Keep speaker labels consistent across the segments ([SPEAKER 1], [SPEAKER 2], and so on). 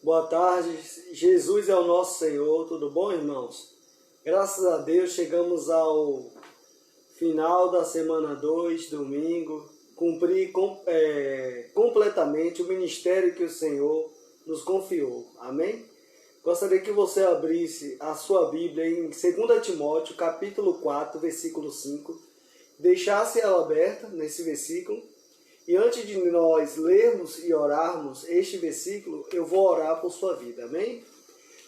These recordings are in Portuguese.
[SPEAKER 1] Boa tarde, Jesus é o nosso Senhor, tudo bom, irmãos? Graças a Deus chegamos ao final da semana 2, domingo, cumpri completamente o ministério que o Senhor nos confiou, amém? Gostaria que você abrisse a sua Bíblia em 2 Timóteo, capítulo 4, versículo 5, deixasse ela aberta nesse versículo. E antes de nós lermos e orarmos este versículo, eu vou orar por sua vida, amém?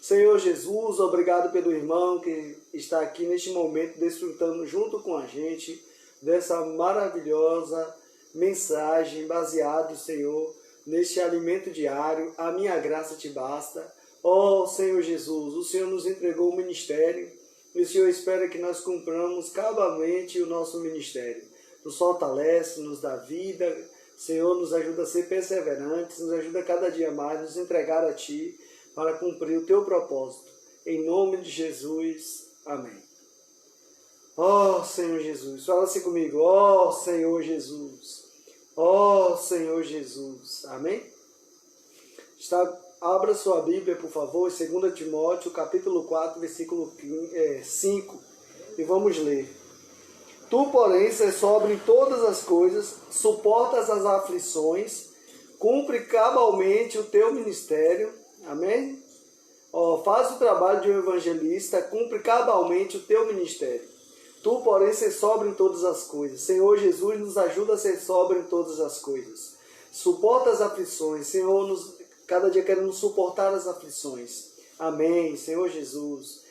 [SPEAKER 1] Senhor Jesus, obrigado pelo irmão que está aqui neste momento desfrutando junto com a gente dessa maravilhosa mensagem baseada, Senhor, neste alimento diário. A minha graça te basta. Ó Senhor Jesus, o Senhor nos entregou o ministério e o Senhor espera que nós cumpramos cabalmente o nosso ministério. Nos fortalece, nos dá vida, Senhor, nos ajuda a ser perseverantes, nos ajuda cada dia mais a nos entregar a Ti para cumprir o Teu propósito. Em nome de Jesus, amém. Ó Senhor Jesus, fala assim comigo, ó Senhor Jesus, ó Senhor Jesus, amém? Abra sua Bíblia, por favor, 2 Timóteo, capítulo 4, versículo 5, e vamos ler. Tu, porém, ser sóbrio em todas as coisas, suportas as aflições, cumpre cabalmente o teu ministério, amém? Faz o trabalho de um evangelista, cumpre cabalmente o teu ministério. Tu, porém, ser sóbrio em todas as coisas. Senhor Jesus, nos ajuda a ser sóbrio em todas as coisas. Suporta as aflições, Senhor, cada dia queremos suportar as aflições. Amém, Senhor Jesus.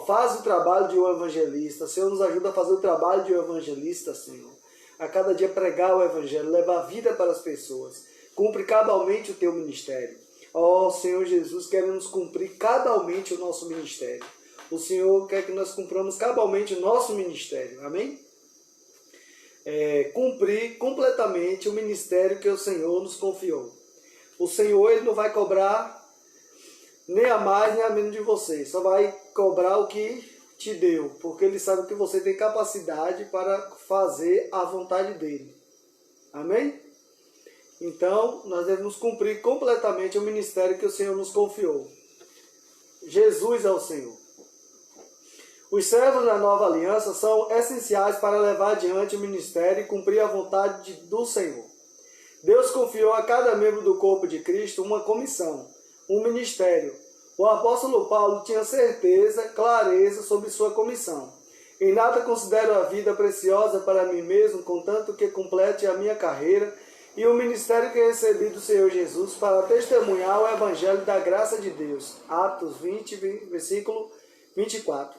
[SPEAKER 1] Faz o trabalho de um evangelista. Senhor, nos ajuda a fazer o trabalho de um evangelista, Senhor. A cada dia pregar o evangelho, levar vida para as pessoas. Cumpre cabalmente o teu ministério. Senhor Jesus, queremos cumprir cabalmente o nosso ministério. O Senhor quer que nós cumpramos cabalmente o nosso ministério. Amém? Cumprir completamente o ministério que o Senhor nos confiou. O Senhor, Ele não vai cobrar nem a mais, nem a menos de você. Só vai cobrar o que te deu, porque Ele sabe que você tem capacidade para fazer a vontade dEle. Amém? Então, nós devemos cumprir completamente o ministério que o Senhor nos confiou. Jesus é o Senhor. Os servos da nova aliança são essenciais para levar adiante o ministério e cumprir a vontade do Senhor. Deus confiou a cada membro do corpo de Cristo uma comissão, um ministério. O apóstolo Paulo tinha certeza, clareza sobre sua comissão. Em nada considero a vida preciosa para mim mesmo, contanto que complete a minha carreira e o ministério que recebi do Senhor Jesus para testemunhar o evangelho da graça de Deus. Atos 20, versículo 24.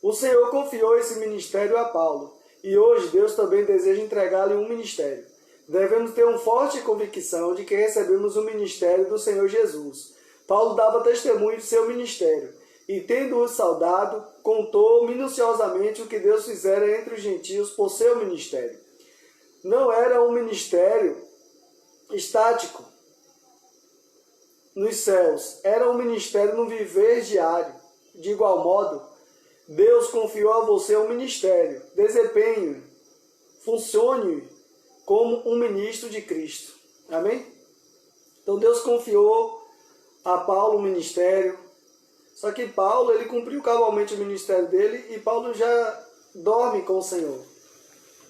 [SPEAKER 1] O Senhor confiou esse ministério a Paulo, e hoje Deus também deseja entregar-lhe um ministério. Devemos ter uma forte convicção de que recebemos o ministério do Senhor Jesus. Paulo dava testemunho de seu ministério, e tendo-o saudado, contou minuciosamente o que Deus fizera entre os gentios por seu ministério. Não era um ministério estático nos céus, era um ministério no viver diário. De igual modo, Deus confiou a você um ministério. Desempenhe, funcione como um ministro de Cristo. Amém? Então Deus confiou a Paulo um ministério. Só que Paulo, ele cumpriu cabalmente o ministério dele e Paulo já dorme com o Senhor.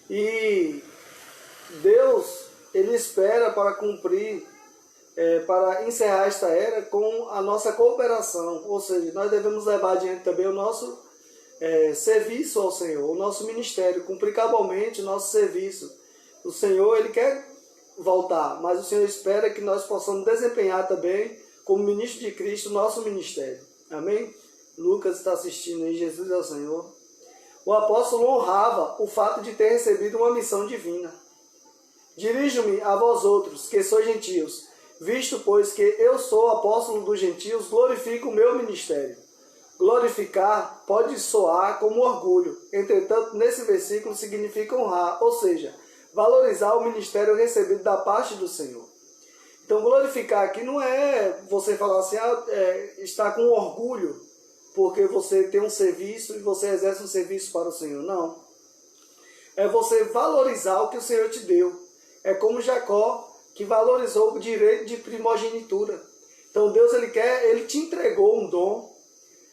[SPEAKER 1] E Deus, ele espera para cumprir, para encerrar esta era com a nossa cooperação. Ou seja, nós devemos levar adiante também o nosso serviço ao Senhor, o nosso ministério, cumprir cabalmente o nosso serviço. O Senhor, Ele quer voltar, mas o Senhor espera que nós possamos desempenhar também, como ministro de Cristo, o nosso ministério. Amém? Lucas está assistindo aí, Jesus é o Senhor. O apóstolo honrava o fato de ter recebido uma missão divina. Dirijo-me a vós outros, que sois gentios, visto, pois, que eu sou apóstolo dos gentios, glorifico o meu ministério. Glorificar pode soar como orgulho, entretanto, nesse versículo significa honrar, ou seja, valorizar o ministério recebido da parte do Senhor. Então, glorificar aqui não é você falar assim, está com orgulho, porque você tem um serviço e você exerce um serviço para o Senhor. Não. É você valorizar o que o Senhor te deu. É como Jacó, que valorizou o direito de primogenitura. Então Deus ele te entregou um dom.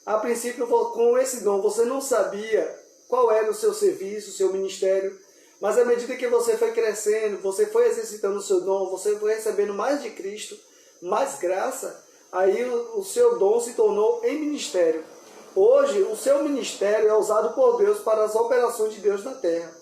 [SPEAKER 1] A princípio, com esse dom, você não sabia qual era o seu serviço, o seu ministério, mas à medida que você foi crescendo, você foi exercitando o seu dom, você foi recebendo mais de Cristo, mais graça, aí o seu dom se tornou em ministério. Hoje, o seu ministério é usado por Deus para as operações de Deus na terra.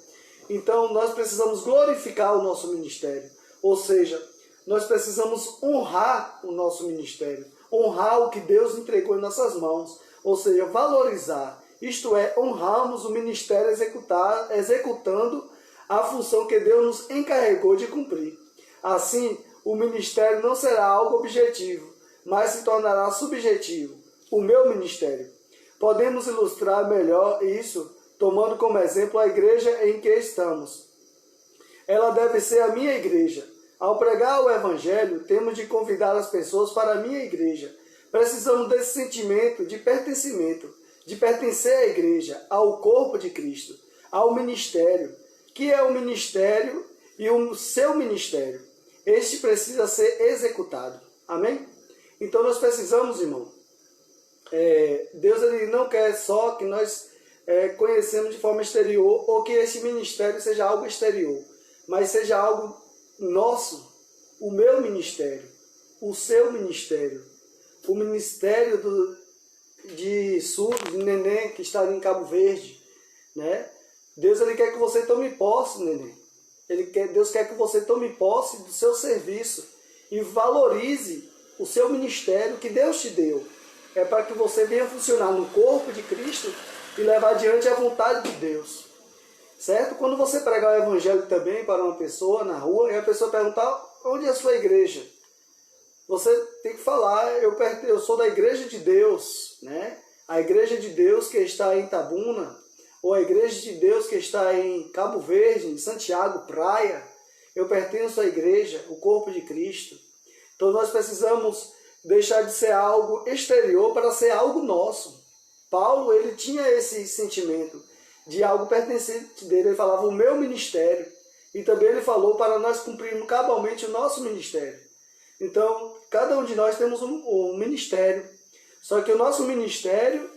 [SPEAKER 1] Então, nós precisamos glorificar o nosso ministério. Ou seja, nós precisamos honrar o nosso ministério. Honrar o que Deus entregou em nossas mãos. Ou seja, valorizar. Isto é, honrarmos o ministério executando a função que Deus nos encarregou de cumprir. Assim, o ministério não será algo objetivo, mas se tornará subjetivo. O meu ministério. Podemos ilustrar melhor isso tomando como exemplo a igreja em que estamos. Ela deve ser a minha igreja. Ao pregar o evangelho, temos de convidar as pessoas para a minha igreja. Precisamos desse sentimento de pertencimento, de pertencer à igreja, ao corpo de Cristo, ao ministério, que é o ministério e o seu ministério. Este precisa ser executado. Amém? Então nós precisamos, irmão. Deus ele não quer só que nós conhecemos de forma exterior ou que esse ministério seja algo exterior, mas seja algo nosso, o meu ministério, o seu ministério, o ministério de Neném, que está ali em Cabo Verde, né? Deus ele quer que você tome posse, Neném. Deus quer que você tome posse do seu serviço e valorize o seu ministério que Deus te deu. É para que você venha funcionar no corpo de Cristo e levar adiante a vontade de Deus. Certo? Quando você pregar o evangelho também para uma pessoa na rua, e a pessoa perguntar onde é a sua igreja, você tem que falar, eu sou da igreja de Deus, né? A igreja de Deus que está em Itabuna, ou a igreja de Deus que está em Cabo Verde, em Santiago, Praia, eu pertenço à igreja, o corpo de Cristo. Então nós precisamos deixar de ser algo exterior para ser algo nosso. Paulo, ele tinha esse sentimento de algo pertencente dele. Ele falava o meu ministério. E também ele falou para nós cumprirmos cabalmente o nosso ministério. Então, cada um de nós temos um ministério. Só que o nosso ministério,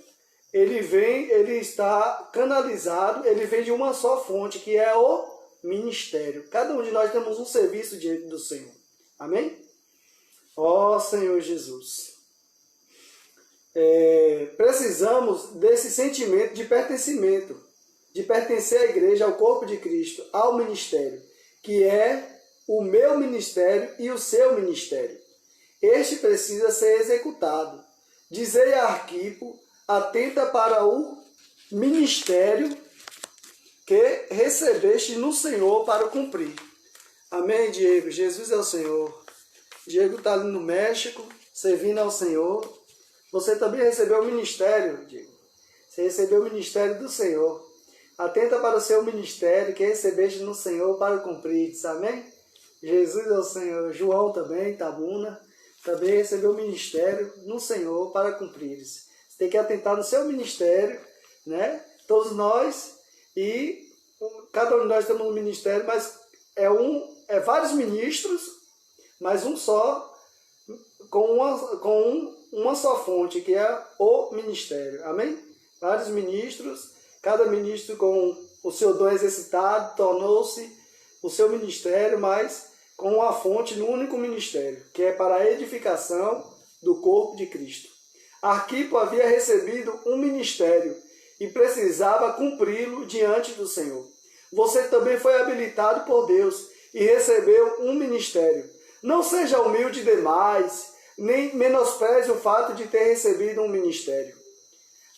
[SPEAKER 1] ele está canalizado, ele vem de uma só fonte, que é o ministério. Cada um de nós temos um serviço diante do Senhor. Amém? Ó Senhor Jesus. Precisamos desse sentimento de pertencimento, de pertencer à igreja, ao corpo de Cristo, ao ministério, que é o meu ministério e o seu ministério. Este precisa ser executado. Dizei a Arquipo, atenta para o ministério que recebeste no Senhor para cumprir. Amém, Diego? Jesus é o Senhor. Diego está ali no México, servindo ao Senhor. Você também recebeu o ministério, Diego. Você recebeu o ministério do Senhor. Atenta para o seu ministério que recebeste no Senhor para cumprir. Amém? Jesus é o Senhor. João também, Itabuna, também recebeu o ministério no Senhor para cumprir. Você tem que atentar no seu ministério, né? Todos nós, e cada um de nós temos um ministério, mas é vários ministros, mas um só, com uma só fonte, que é o ministério. Amém? Vários ministros, cada ministro com o seu dom exercitado, tornou-se o seu ministério, mas com uma fonte no único ministério, que é para a edificação do corpo de Cristo. Arquipo havia recebido um ministério e precisava cumpri-lo diante do Senhor. Você também foi habilitado por Deus e recebeu um ministério. Não seja humilde demais, nem menospreze o fato de ter recebido um ministério.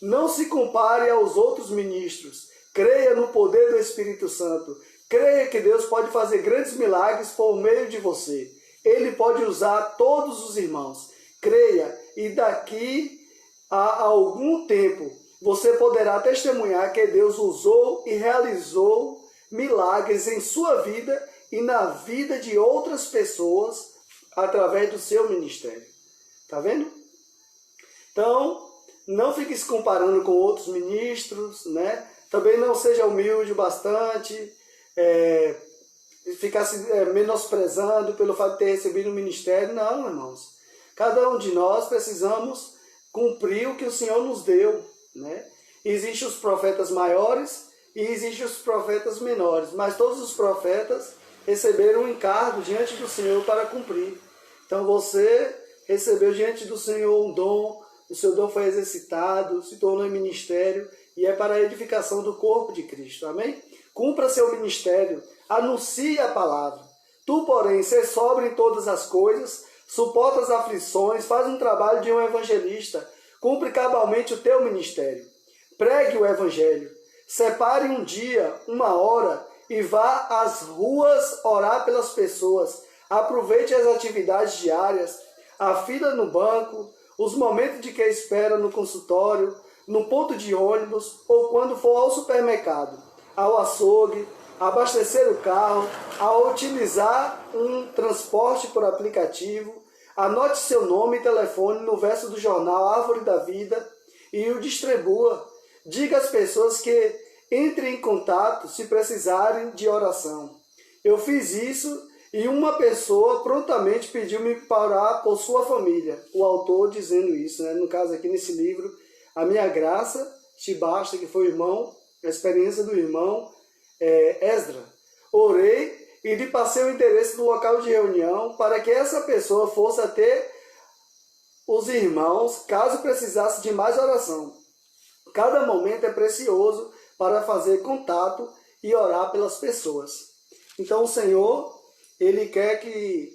[SPEAKER 1] Não se compare aos outros ministros. Creia no poder do Espírito Santo. Creia que Deus pode fazer grandes milagres por meio de você. Ele pode usar todos os irmãos. Creia, e daqui a algum tempo você poderá testemunhar que Deus usou e realizou milagres em sua vida e na vida de outras pessoas através do seu ministério. Tá vendo? Então, não fique se comparando com outros ministros, né? Também não seja humilde bastante, ficar se menosprezando pelo fato de ter recebido um ministério. Não, irmãos. Cada um de nós precisamos cumprir o que o Senhor nos deu, né? Existem os profetas maiores e existem os profetas menores, mas todos os profetas receberam um encargo diante do Senhor para cumprir. Então você recebeu diante do Senhor um dom, o seu dom foi exercitado, se tornou em ministério e é para a edificação do corpo de Cristo, amém? Cumpra seu ministério, anuncie a palavra. Tu, porém, ser sóbrio em todas as coisas, suporta as aflições, faz um trabalho de um evangelista, cumpre cabalmente o teu ministério. Pregue o evangelho, separe um dia, uma hora e vá às ruas orar pelas pessoas. Aproveite as atividades diárias, a fila no banco, os momentos de que espera no consultório, no ponto de ônibus ou quando for ao supermercado, ao açougue, abastecer o carro, ao utilizar um transporte por aplicativo. Anote seu nome e telefone no verso do jornal Árvore da Vida e o distribua. Diga às pessoas que entrem em contato se precisarem de oração. Eu fiz isso e uma pessoa prontamente pediu-me para orar por sua família. O autor dizendo isso, né? No caso aqui nesse livro, A Minha Graça Te Basta, que foi o irmão, a experiência do irmão Esdra. Orei e lhe passei o endereço do local de reunião para que essa pessoa fosse até os irmãos caso precisasse de mais oração. Cada momento é precioso para fazer contato e orar pelas pessoas. Então o Senhor, Ele quer que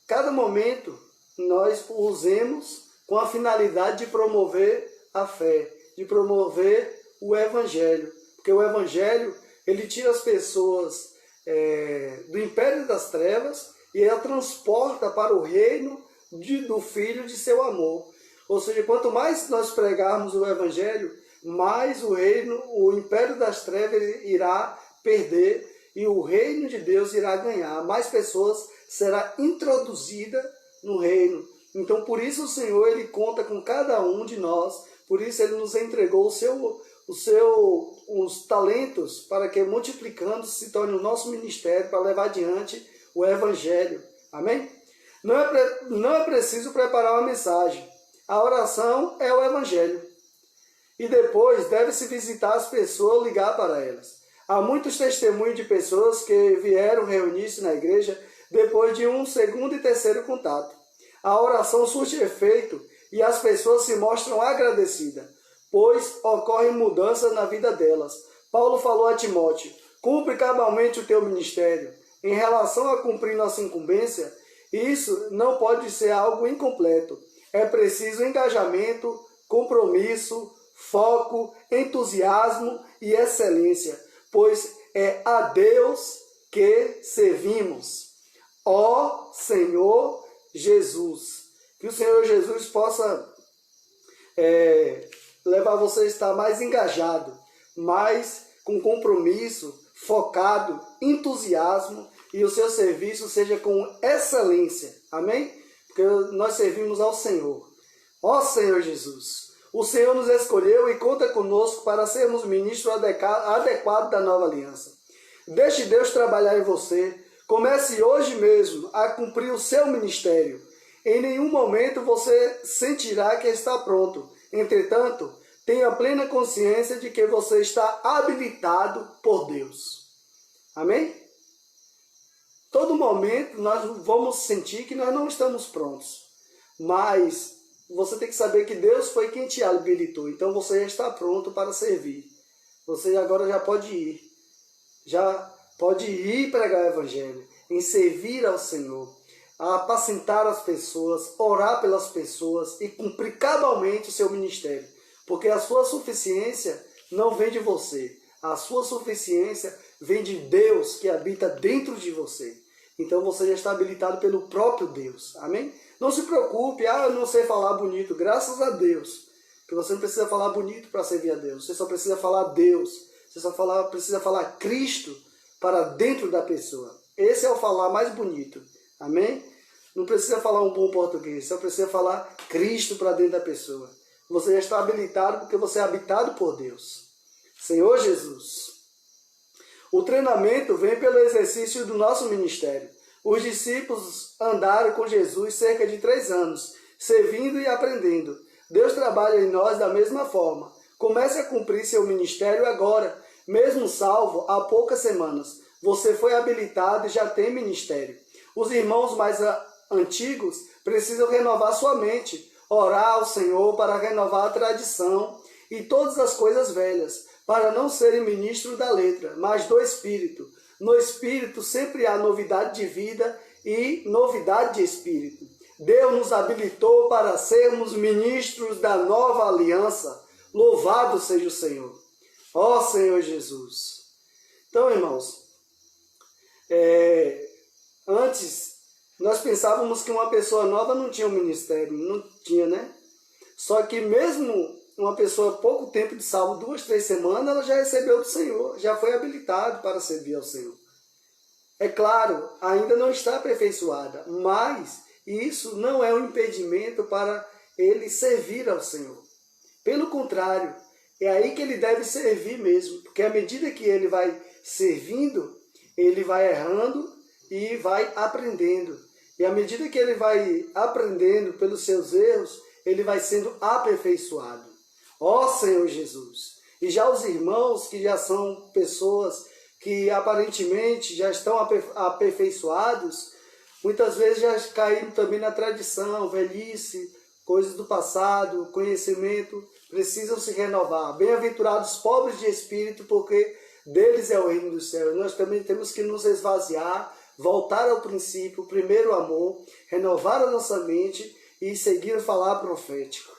[SPEAKER 1] cada momento nós usemos com a finalidade de promover a fé, de promover o Evangelho. Porque o Evangelho, ele tira as pessoas do império das trevas e a transporta para o reino do Filho de seu amor. Ou seja, quanto mais nós pregarmos o Evangelho, mais o império das trevas irá perder e o reino de Deus irá ganhar. Mais pessoas serão introduzidas no reino. Então, por isso o Senhor, Ele conta com cada um de nós. Por isso Ele nos entregou os talentos para que, multiplicando, se torne o nosso ministério para levar adiante o Evangelho. Amém? Não é preciso preparar uma mensagem. A oração é o Evangelho. E depois deve-se visitar as pessoas, ligar para elas. Há muitos testemunhos de pessoas que vieram reunir-se na igreja depois de um segundo e terceiro contato. A oração surte efeito e as pessoas se mostram agradecidas, pois ocorre mudança na vida delas. Paulo falou a Timóteo: cumpre cabalmente o teu ministério. Em relação a cumprir nossa incumbência, isso não pode ser algo incompleto. É preciso engajamento, compromisso, foco, entusiasmo e excelência, pois é a Deus que servimos. Ó Senhor Jesus, que o Senhor Jesus possa levar você a estar mais engajado, mais com compromisso, focado, entusiasmo, e o seu serviço seja com excelência. Amém? Porque nós servimos ao Senhor. Ó Senhor Jesus, o Senhor nos escolheu e conta conosco para sermos ministros adequados da nova aliança. Deixe Deus trabalhar em você. Comece hoje mesmo a cumprir o seu ministério. Em nenhum momento você sentirá que está pronto. Entretanto, tenha plena consciência de que você está habilitado por Deus. Amém? Todo momento nós vamos sentir que nós não estamos prontos. Mas você tem que saber que Deus foi quem te habilitou. Então você já está pronto para servir. Você agora já pode ir. Já pode ir pregar o Evangelho, em servir ao Senhor, a apacentar as pessoas, orar pelas pessoas e cumprir cabalmente o seu ministério. Porque a sua suficiência não vem de você. A sua suficiência vem de Deus que habita dentro de você. Então você já está habilitado pelo próprio Deus. Amém? Não se preocupe, eu não sei falar bonito. Graças a Deus. Que você não precisa falar bonito para servir a Deus. Você só precisa falar Deus. Você só precisa falar Cristo para dentro da pessoa. Esse é o falar mais bonito. Amém? Não precisa falar um bom português. Só precisa falar Cristo para dentro da pessoa. Você já está habilitado porque você é habitado por Deus. Senhor Jesus. O treinamento vem pelo exercício do nosso ministério. Os discípulos andaram com Jesus cerca de 3 anos, servindo e aprendendo. Deus trabalha em nós da mesma forma. Comece a cumprir seu ministério agora, mesmo salvo há poucas semanas. Você foi habilitado e já tem ministério. Os irmãos mais antigos precisam renovar sua mente, orar ao Senhor para renovar a tradição e todas as coisas velhas, para não serem ministros da letra, mas do Espírito. No Espírito sempre há novidade de vida e novidade de Espírito. Deus nos habilitou para sermos ministros da nova aliança. Louvado seja o Senhor. Ó Senhor Jesus. Então, irmãos, antes nós pensávamos que uma pessoa nova não tinha um ministério, não tinha, né? Só que mesmo uma pessoa pouco tempo de salvo, 2, 3 semanas, ela já recebeu do Senhor, já foi habilitado para servir ao Senhor. É claro, ainda não está aperfeiçoada, mas isso não é um impedimento para ele servir ao Senhor. Pelo contrário, é aí que ele deve servir mesmo, porque à medida que ele vai servindo, ele vai errando e vai aprendendo. E à medida que ele vai aprendendo pelos seus erros, ele vai sendo aperfeiçoado. Ó Senhor Jesus! E já os irmãos que já são pessoas que aparentemente já estão aperfeiçoados, muitas vezes já caíram também na tradição, velhice, coisas do passado, conhecimento, precisam se renovar. Bem-aventurados os pobres de espírito, porque deles é o reino dos céus. Nós também temos que nos esvaziar, voltar ao princípio, o primeiro amor, renovar a nossa mente e seguir o falar profético.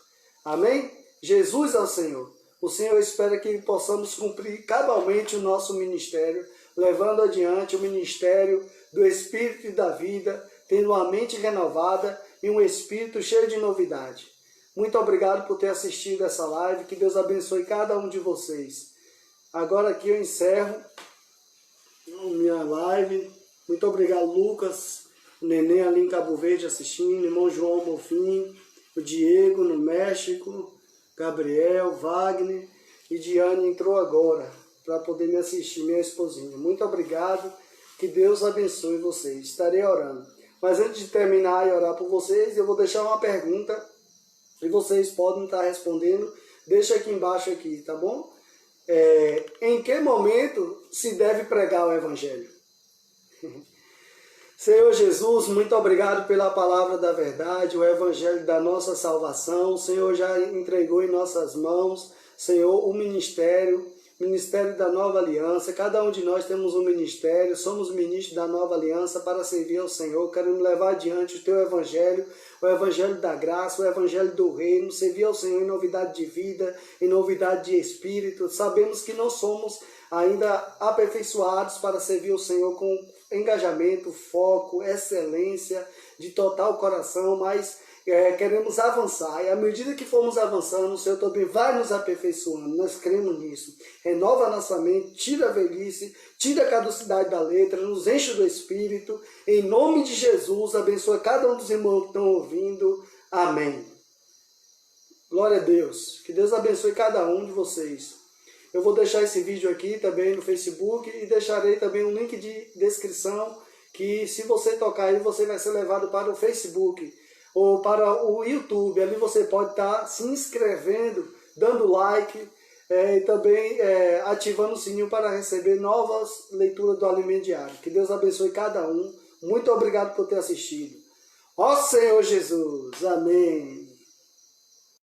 [SPEAKER 1] Amém? Jesus é o Senhor. O Senhor espera que possamos cumprir cabalmente o nosso ministério, levando adiante o ministério do Espírito e da vida, tendo uma mente renovada e um espírito cheio de novidade. Muito obrigado por ter assistido essa live. Que Deus abençoe cada um de vocês. Agora aqui eu encerro minha live. Muito obrigado, Lucas, o Neném ali em Cabo Verde assistindo, irmão João Bonfim, o Diego no México, Gabriel, Wagner e Diane entrou agora para poder me assistir, minha esposinha. Muito obrigado, que Deus abençoe vocês. Estarei orando. Mas antes de terminar e orar por vocês, eu vou deixar uma pergunta e vocês podem estar respondendo. Deixa aqui embaixo, aqui, tá bom? Em que momento se deve pregar o Evangelho? Senhor Jesus, muito obrigado pela palavra da verdade, o Evangelho da nossa salvação. O Senhor já entregou em nossas mãos, Senhor, o ministério da nova aliança. Cada um de nós temos um ministério, somos ministros da nova aliança para servir ao Senhor. Queremos levar adiante o teu Evangelho, o Evangelho da graça, o Evangelho do reino, servir ao Senhor em novidade de vida, em novidade de espírito. Sabemos que não somos ainda aperfeiçoados para servir ao Senhor com engajamento, foco, excelência, de total coração, mas queremos avançar. E à medida que formos avançando, o Senhor também vai nos aperfeiçoando. Nós cremos nisso. Renova a nossa mente, tira a velhice, tira a caducidade da letra, nos enche do Espírito. Em nome de Jesus, abençoa cada um dos irmãos que estão ouvindo. Amém. Glória a Deus. Que Deus abençoe cada um de vocês. Eu vou deixar esse vídeo aqui também no Facebook e deixarei também um link de descrição que, se você tocar aí, você vai ser levado para o Facebook ou para o YouTube. Ali você pode estar se inscrevendo, dando like e também ativando o sininho para receber novas leituras do Alimento Diário. Que Deus abençoe cada um. Muito obrigado por ter assistido. Ó Senhor Jesus. Amém.